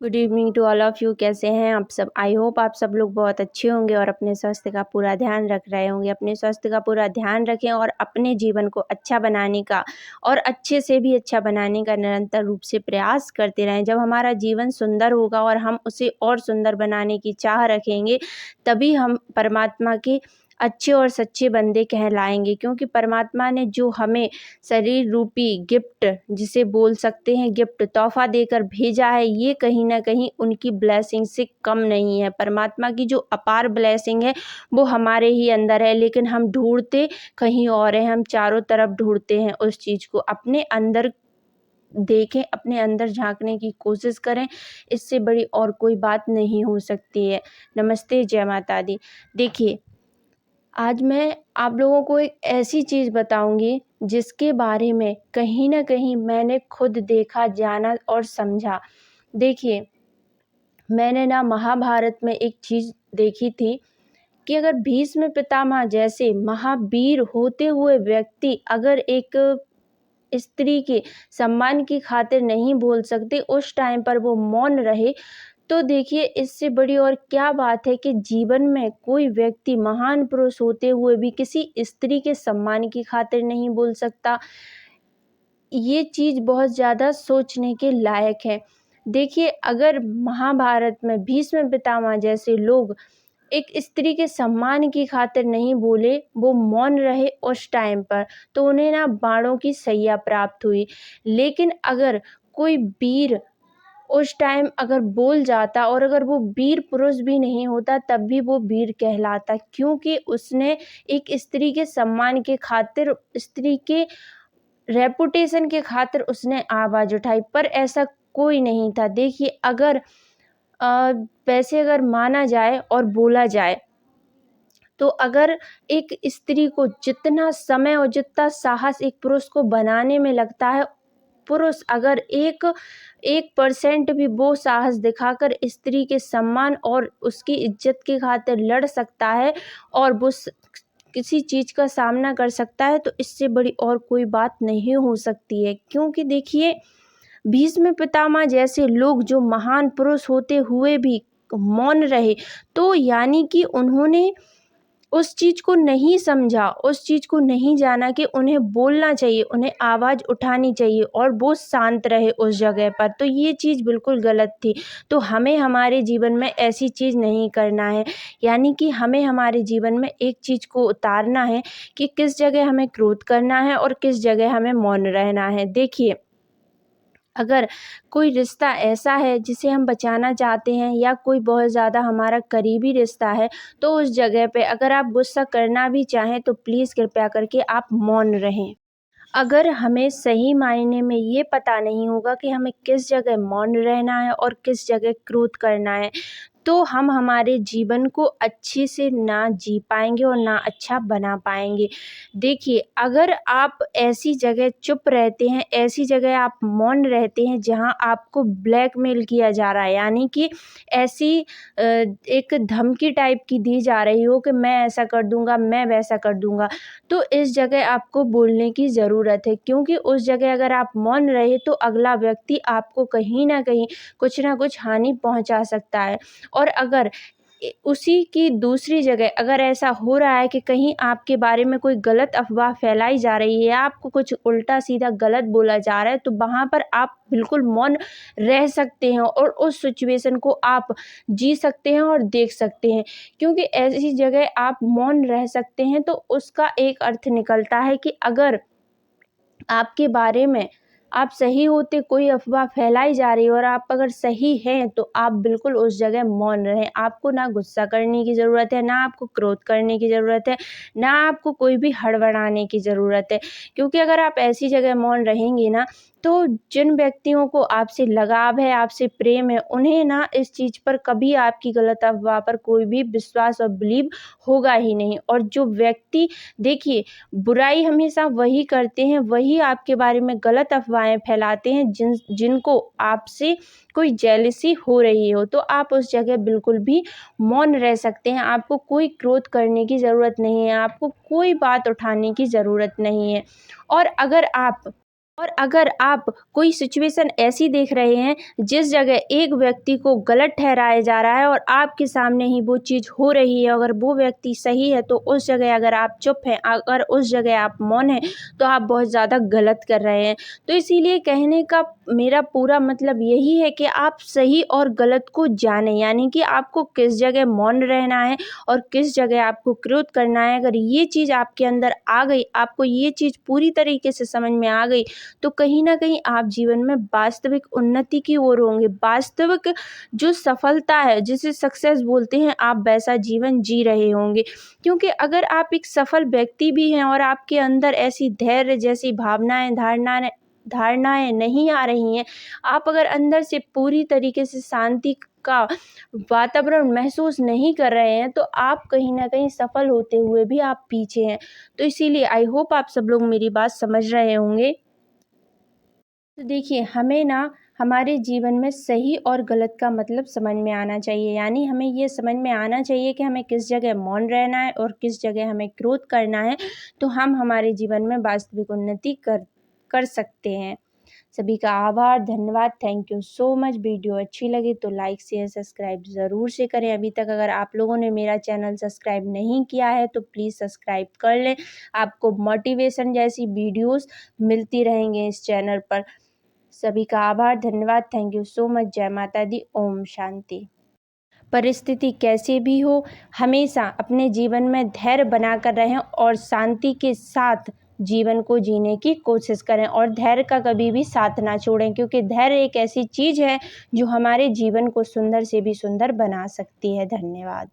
Good evening to all of you. कैसे हैं आप सब? आई होप आप सब लोग बहुत अच्छे होंगे और अपने स्वास्थ्य का पूरा ध्यान रख रहे होंगे। अपने स्वास्थ्य का पूरा ध्यान रखें और अपने जीवन को अच्छा बनाने का और अच्छे से भी अच्छा बनाने का निरंतर रूप से प्रयास करते रहें। जब हमारा जीवन सुंदर होगा और हम उसे और सुंदर बनाने की चाह रखेंगे, तभी हम परमात्मा के अच्छे और सच्चे बंदे कहलाएंगे। क्योंकि परमात्मा ने जो हमें शरीर रूपी गिफ्ट, जिसे बोल सकते हैं गिफ्ट, तोहफ़ा देकर भेजा है, ये कहीं न कहीं उनकी ब्लेसिंग से कम नहीं है। परमात्मा की जो अपार ब्लेसिंग है वो हमारे ही अंदर है, लेकिन हम ढूँढते कहीं और हैं। हम चारों तरफ ढूँढते हैं उस चीज़ को। अपने अंदर देखें, अपने अंदर झाँकने की कोशिश करें, इससे बड़ी और कोई बात नहीं हो सकती है। नमस्ते, जय माता दी। देखिए, आज मैं आप लोगों को एक ऐसी चीज़ बताऊंगी जिसके बारे में कहीं न कहीं मैंने खुद देखा, जाना और समझा। देखिए, मैंने ना महाभारत में एक चीज़ देखी थी कि अगर भीष्म पितामह जैसे महावीर होते हुए व्यक्ति अगर एक स्त्री के सम्मान की खातिर नहीं बोल सकते, उस टाइम पर वो मौन रहे, तो देखिए इससे बड़ी और क्या बात है कि जीवन में कोई व्यक्ति महान पुरुष होते हुए भी किसी स्त्री के सम्मान की खातिर नहीं बोल सकता। ये चीज़ बहुत ज़्यादा सोचने के लायक है। देखिए, अगर महाभारत में भीष्म पितामह जैसे लोग एक स्त्री के सम्मान की खातिर नहीं बोले, वो मौन रहे उस टाइम पर, तो उन्हें ना बाणों की सैया प्राप्त हुई। लेकिन अगर कोई वीर उस टाइम अगर बोल जाता और अगर वो वीर पुरुष भी नहीं होता, तब भी वो वीर कहलाता, क्योंकि उसने एक स्त्री के सम्मान के खातिर, स्त्री के रेपुटेशन के खातिर उसने आवाज़ उठाई। पर ऐसा कोई नहीं था। देखिए, अगर वैसे अगर माना जाए और बोला जाए, तो अगर एक स्त्री को जितना समय और जितना साहस एक पुरुष को बनाने में लगता है, पुरुष अगर 1% भी वो साहस दिखाकर स्त्री के सम्मान और उसकी इज्जत की खातिर लड़ सकता है और वो किसी चीज़ का सामना कर सकता है, तो इससे बड़ी और कोई बात नहीं हो सकती है। क्योंकि देखिए, भीष्म पितामह जैसे लोग जो महान पुरुष होते हुए भी मौन रहे, तो यानी कि उन्होंने उस चीज़ को नहीं समझा, उस चीज़ को नहीं जाना कि उन्हें बोलना चाहिए, उन्हें आवाज़ उठानी चाहिए और वो शांत रहे उस जगह पर, तो ये चीज़ बिल्कुल गलत थी। तो हमें हमारे जीवन में ऐसी चीज़ नहीं करना है। यानी कि हमें हमारे जीवन में एक चीज़ को उतारना है कि किस जगह हमें क्रोध करना है और किस जगह हमें मौन रहना है। देखिए, अगर कोई रिश्ता ऐसा है जिसे हम बचाना चाहते हैं या कोई बहुत ज़्यादा हमारा करीबी रिश्ता है, तो उस जगह पे अगर आप गुस्सा करना भी चाहें, तो प्लीज़ कृपया करके आप मौन रहें। अगर हमें सही मायने में ये पता नहीं होगा कि हमें किस जगह मौन रहना है और किस जगह क्रोध करना है, तो हम हमारे जीवन को अच्छे से ना जी पाएँगे और ना अच्छा बना पाएँगे। देखिए, अगर आप ऐसी जगह चुप रहते हैं, ऐसी जगह आप मौन रहते हैं जहाँ आपको ब्लैकमेल किया जा रहा है, यानी कि ऐसी एक धमकी टाइप की दी जा रही हो कि मैं ऐसा कर दूँगा, मैं वैसा कर दूँगा, तो इस जगह आपको बोलने की ज़रूरत है। क्योंकि उस जगह अगर आप मौन रहे, तो अगला व्यक्ति आपको कहीं न कहीं कुछ न कुछ हानि पहुँचा सकता है। और अगर उसी की दूसरी जगह अगर ऐसा हो रहा है कि कहीं आपके बारे में कोई गलत अफ़वाह फैलाई जा रही है या आपको कुछ उल्टा-सीधा गलत बोला जा रहा है, तो वहाँ पर आप बिल्कुल मौन रह सकते हैं और उस सिचुएशन को आप जी सकते हैं और देख सकते हैं। क्योंकि ऐसी जगह आप मौन रह सकते हैं, तो उसका एक अर्थ निकलता है कि अगर आपके बारे में आप सही होते, कोई अफ़वाह फैलाई जा रही है और आप अगर सही हैं, तो आप बिल्कुल उस जगह मौन रहें। आपको ना गुस्सा करने की ज़रूरत है, ना आपको क्रोध करने की ज़रूरत है, ना आपको कोई भी हड़बड़ाने की ज़रूरत है। क्योंकि अगर आप ऐसी जगह मौन रहेंगे ना, तो जिन व्यक्तियों को आपसे लगाव है, आपसे प्रेम है, उन्हें ना इस चीज़ पर कभी आपकी गलत अफ़वाह पर कोई भी विश्वास और बिलीव होगा ही नहीं। और जो व्यक्ति, देखिए, बुराई हमेशा वही करते हैं, वही आपके बारे में गलत अफ़वाहें फैलाते हैं जिनको आपसे कोई जेलसी हो रही हो। तो आप उस जगह बिल्कुल भी मौन रह सकते हैं। आपको कोई क्रोध करने की ज़रूरत नहीं है, आपको कोई बात उठाने की ज़रूरत नहीं है। और अगर आप और अगर आप कोई सिचुएशन ऐसी देख रहे हैं जिस जगह एक व्यक्ति को गलत ठहराया जा रहा है और आपके सामने ही वो चीज़ हो रही है, अगर वो व्यक्ति सही है तो उस जगह अगर आप चुप हैं, अगर उस जगह आप मौन हैं, तो आप बहुत ज़्यादा गलत कर रहे हैं। तो इसीलिए कहने का मेरा पूरा मतलब यही है कि आप सही और गलत को जानें, यानी कि आपको किस जगह मौन रहना है और किस जगह आपको क्रोध करना है। अगर ये चीज़ आपके अंदर आ गई, आपको ये चीज़ पूरी तरीके से समझ में आ गई, तो कहीं न कहीं आप जीवन में वास्तविक उन्नति की ओर होंगे। वास्तविक जो सफलता है, जिसे सक्सेस बोलते हैं, आप वैसा जीवन जी रहे होंगे। क्योंकि अगर आप एक सफल व्यक्ति भी हैं और आपके अंदर ऐसी धैर्य जैसी भावनाएँ, धारणाएँ नहीं आ रही हैं, आप अगर अंदर से पूरी तरीके से शांति का वातावरण महसूस नहीं कर रहे हैं, तो आप कहीं न कहीं सफल होते हुए भी आप पीछे हैं। तो इसीलिए आई होप आप सब लोग मेरी बात समझ रहे होंगे। तो देखिए, हमें ना हमारे जीवन में सही और गलत का मतलब समझ में आना चाहिए, यानी हमें ये समझ में आना चाहिए कि हमें किस जगह मौन रहना है और किस जगह हमें क्रोध करना है, तो हम हमारे जीवन में वास्तविक उन्नति कर कर सकते हैं। सभी का आभार, धन्यवाद, thank you so much. Video अच्छी लगी तो लाइक, शेयर, सब्सक्राइब ज़रूर से करें। अभी तक अगर आप लोगों ने मेरा चैनल सब्सक्राइब नहीं किया है तो प्लीज़ सब्सक्राइब कर लें। आपको मोटिवेशन जैसी वीडियोज़ मिलती रहेंगी इस चैनल पर। सभी का आभार, धन्यवाद, थैंक यू सो मच। जय माता दी, ओम शांति। परिस्थिति कैसी भी हो, हमेशा अपने जीवन में धैर्य बनाकर रहें और शांति के साथ जीवन को जीने की कोशिश करें और धैर्य का कभी भी साथ ना छोड़ें, क्योंकि धैर्य एक ऐसी चीज़ है जो हमारे जीवन को सुंदर से भी सुंदर बना सकती है। धन्यवाद।